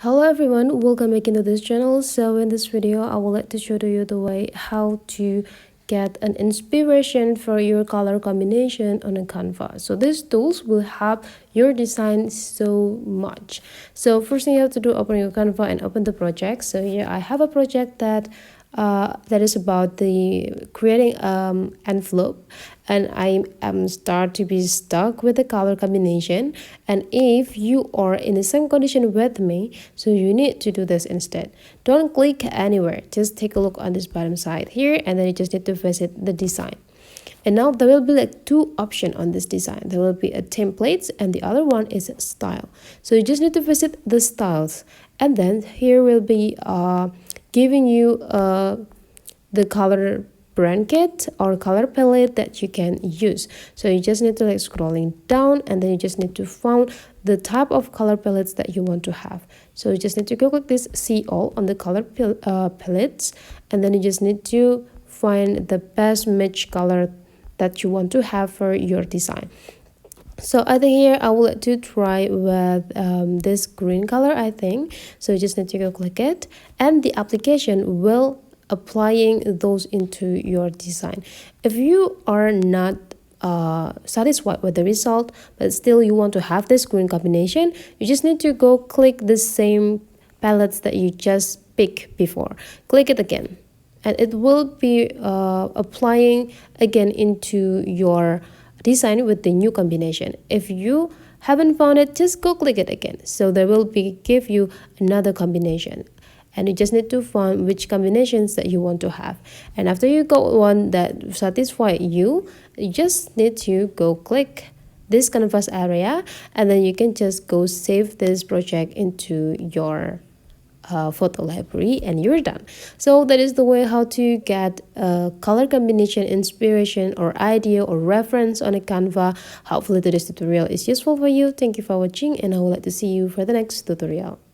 Hello everyone, welcome back into this channel. So in this video I would like to show to you the way how to get an inspiration for your color combination on a Canva. So these tools will help your design so much. So first thing you have to do, open your Canva and open the project. So here I have a project that is about the creating envelope, and I am start to be stuck with the color combination. And if you are in the same condition with me, so you need to do this instead. Don't click anywhere, just take a look on this bottom side here, and then you just need to visit the design. And now there will be like two options on this design. There will be a templates and the other one is style. So you just need to visit the styles, and then here will be giving you the color blanket or color palette that you can use. So you just need to like scrolling down, and then you just need to find the type of color palettes that you want to have. So you just need to go click this see all on the color palettes, and then you just need to find the best match color that you want to have for your design. So I think here I would like to try with this green color, I think. So you just need to go click it, and the application will applying those into your design. If you are not satisfied with the result, but still you want to have this green combination, you just need to go click the same palettes that you just picked before. Click it again, and it will be applying again into your design with the new combination. If you haven't found it, just go click it again. So there will be give you another combination, and you just need to find which combinations that you want to have. And after you got one that satisfies you, you just need to go click this canvas area, and then you can just go save this project into your photo library, and you're done. So that is the way how to get a color combination inspiration or idea or reference on a Canva. Hopefully today's tutorial is useful for you. Thank you for watching, and I would like to see you for the next tutorial.